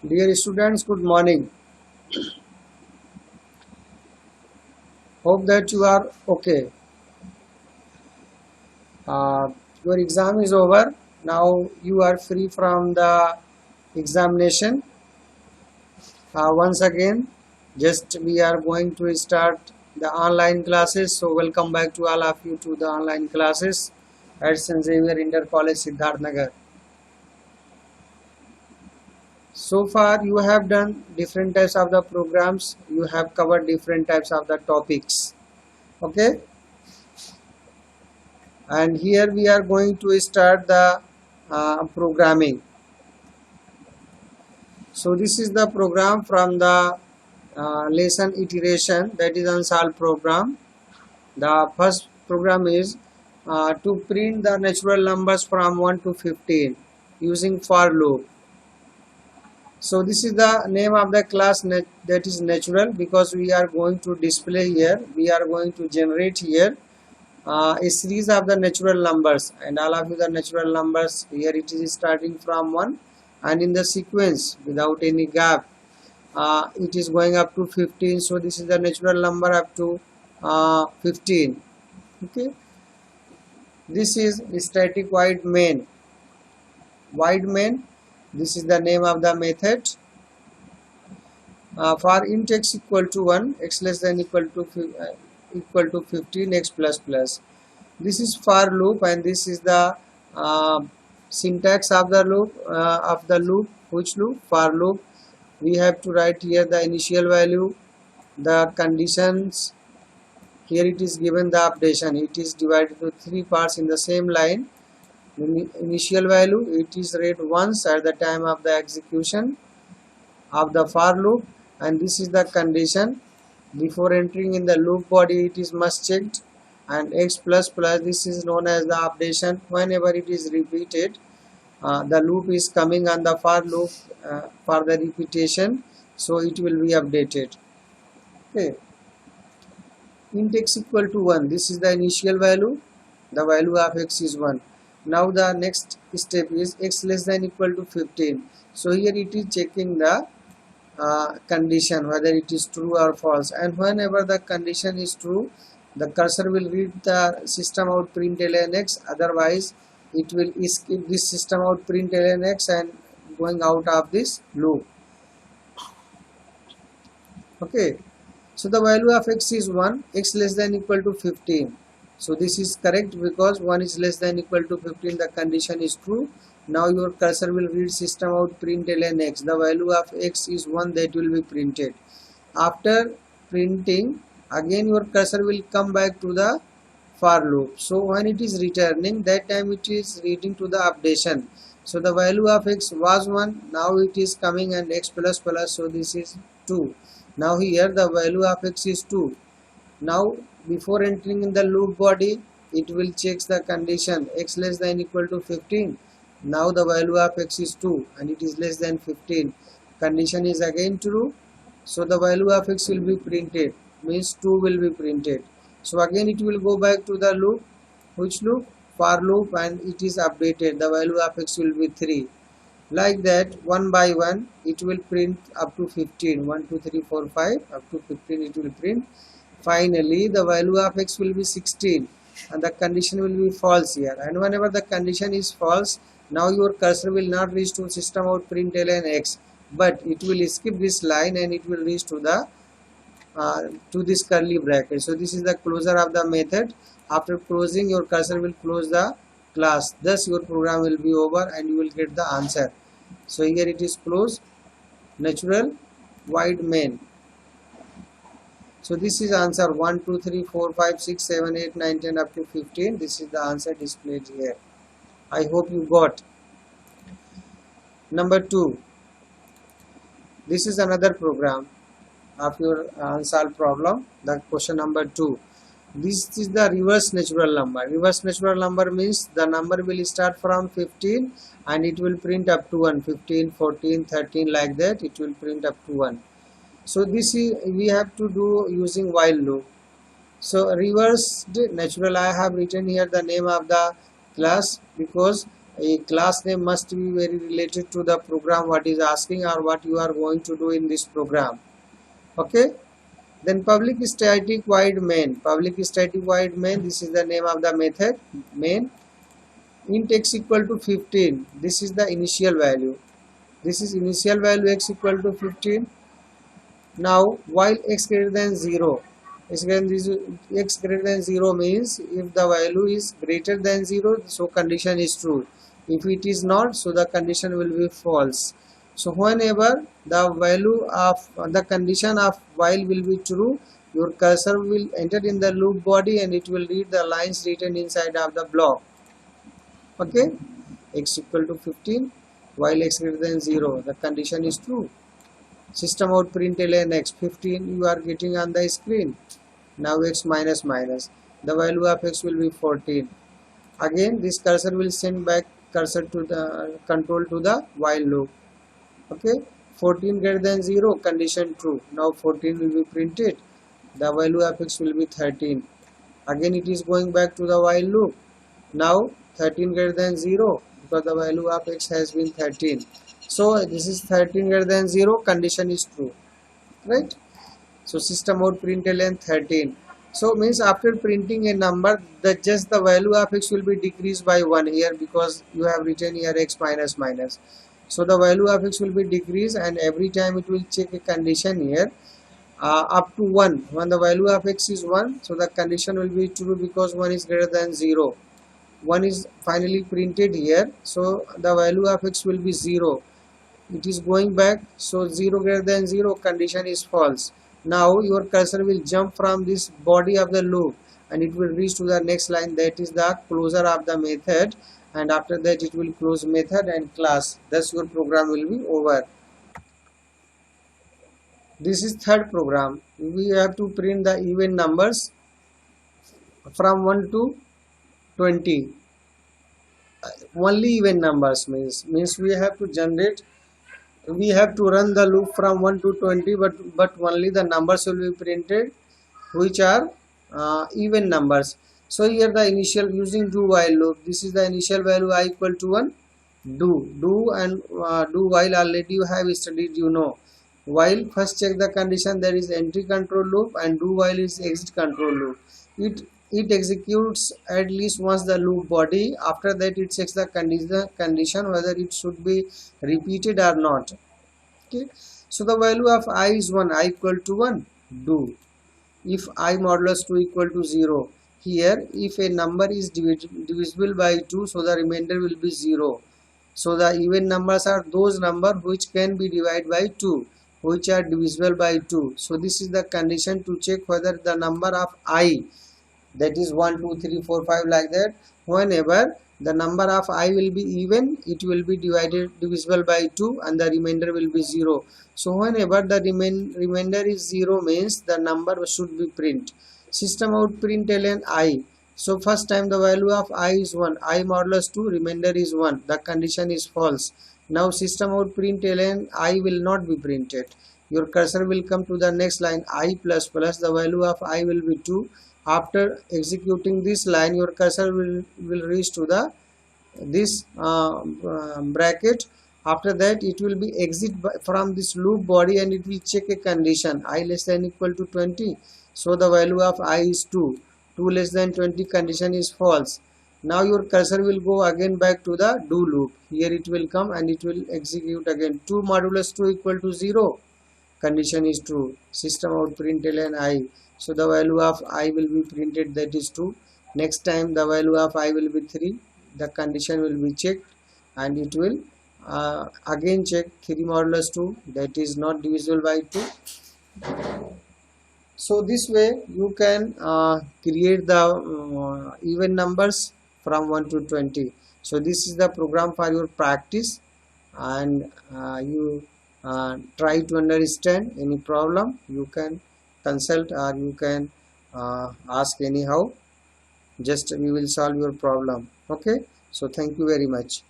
Dear students, good morning. Hope that you are okay. Your exam is over. Now you are free from the examination. Once again, just we are going to start the online classes. So welcome back to all of you to the online classes at St. Xavier Inter College, Siddharth Nagar. So far you have done different types of the programs. You have covered different types of the topics. Okay. And here we are going to start the programming. So this is the program from the lesson iteration, that is unsolved program. The first program is to print the natural numbers from 1 to 15 using for loop. So this is the name of the class, that is natural, because we are going to display here, we are going to generate here a series of the natural numbers, and all of you the natural numbers here it is starting from 1 and in the sequence without any gap it is going up to 15. So this is the natural number up to 15. Okay, this is static void main. This is the name of the method. For int x equal to 1, x less than equal to 15, x plus plus. This is for loop, and this is the syntax of the loop. Which loop? For loop. We have to write here the initial value, the conditions. Here it is given the updation. It is divided to 3 parts in the same line. Initial value, it is read once at the time of the execution of the for loop, and this is the condition. Before entering in the loop body, it is must checked, and x plus plus, this is known as the updation. Whenever it is repeated, the loop is coming on the for loop for the repetition, so it will be updated. Okay, int x equal to 1, this is the initial value, the value of x is 1. Now the next step is x less than equal to 15. So here it is checking the condition whether it is true or false, and whenever the condition is true, the cursor will read the system out println x, otherwise it will skip this system out println x and going out of this loop. Okay, so the value of x is 1, x less than equal to 15. So this is correct because 1 is less than equal to 15, the condition is true. Now your cursor will read system out println x, the value of x is 1, that will be printed. After printing, again your cursor will come back to the for loop. So when it is returning, that time it is reading to the updation. So the value of x was 1, now it is coming and x plus plus, so this is 2. Now here the value of x is 2. Now before entering in the loop body, it will check the condition x less than equal to 15. Now the value of x is 2 and it is less than 15. Condition is again true, so the value of x will be printed, means 2 will be printed. So again it will go back to the loop. Which loop? For loop, and it is updated, the value of x will be 3. Like that, one by one it will print up to 15. 1 2 3 4 5 up to 15 it will print. Finally the value of x will be 16 and the condition will be false here, and whenever the condition is false, now your cursor will not reach to system out println x, but it will skip this line and it will reach to the to this curly bracket. So this is the closure of the method. After closing, your cursor will close the class, thus your program will be over and you will get the answer. So here it is closed, natural void main. So this is answer 1 2 3 4 5 6 7 8 9 10 up to 15. This is the answer displayed here. I hope you got. Number 2, this is another program of your unsolved problem. The question number 2, this is the reverse natural number. Reverse natural number means the number will start from 15 and it will print up to 1. 15 14 13 like that, it will print up to 1. So this is we have to do using while loop. So reversed natural, I have written here the name of the class because a class name must be very related to the program what is asking or what you are going to do in this program. Okay. Then public static void main. Public static void main, this is the name of the method main. Int x equal to 15. This is the initial value. This is initial value x equal to 15. Now while x greater than 0, x greater than 0 means if the value is greater than 0, so condition is true. If it is not, so the condition will be false. So whenever the value of the condition of while will be true, your cursor will enter in the loop body and it will read the lines written inside of the block. Okay, x equal to 15 while x greater than 0, the condition is true. System out println x 15 you are getting on the screen. Now x minus minus, the value of x will be 14. Again this cursor will send back cursor to the control to the while loop. Okay, 14 greater than 0, condition true. Now 14 will be printed, the value of x will be 13. Again it is going back to the while loop. Now 13 greater than 0, because the value of x has been 13. So this is 13 greater than 0, condition is true, right? So system out println 13. So means after printing a number, that just the value of x will be decreased by 1 here, because you have written here x minus minus. So the value of x will be decreased, and every time it will check a condition here up to 1. When the value of x is 1, so the condition will be true because 1 is greater than 0. 1 is finally printed here, so the value of x will be 0. It is going back, so 0 greater than 0, condition is false. Now your cursor will jump from this body of the loop and it will reach to the next line, that is the closure of the method, and after that it will close method and class. Thus your program will be over. This is third program. We have to print the even numbers from 1 to 20. Only even numbers means we have to generate, we have to run the loop from 1 to 20, but only the numbers will be printed which are even numbers. So here the initial, using do while loop, this is the initial value I equal to 1. Do and do while already you have studied, you know. While first check the condition, there is entry control loop, and do while is exit control loop. It executes at least once the loop body. After that it checks the condition whether it should be repeated or not. Okay, so the value of I is 1, I equal to 1, do. If I modulus 2 equal to 0, here if a number is divisible by 2, so the remainder will be 0. So the even numbers are those numbers which can be divided by 2, which are divisible by 2. So this is the condition to check whether the number of I, that is 1 2 3 4 5 like that, whenever the number of I will be even, it will be divisible by 2 and the remainder will be 0. So whenever the remainder is 0 means the number should be print. System out println I. So first time the value of I is 1, I modulus 2, remainder is 1, the condition is false. Now system out println I will not be printed. Your cursor will come to the next line, I plus plus, the value of I will be 2. After executing this line, your cursor will reach to the this bracket. After that it will be exit from this loop body and it will check a condition, I less than equal to 20. So the value of I is 2. 2 less than 20, condition is false. Now your cursor will go again back to the do loop. Here it will come and it will execute again. 2 modulus 2 equal to 0, condition is true. System out println I. So the value of I will be printed, that is 2. Next time the value of I will be 3. The condition will be checked and it will again check 3 modulus 2, that is not divisible by 2. So this way you can create the even numbers from 1 to 20. So this is the program for your practice, and you try to understand. Any problem you can consult or you can ask anyhow. Just we will solve your problem. Okay, so thank you very much.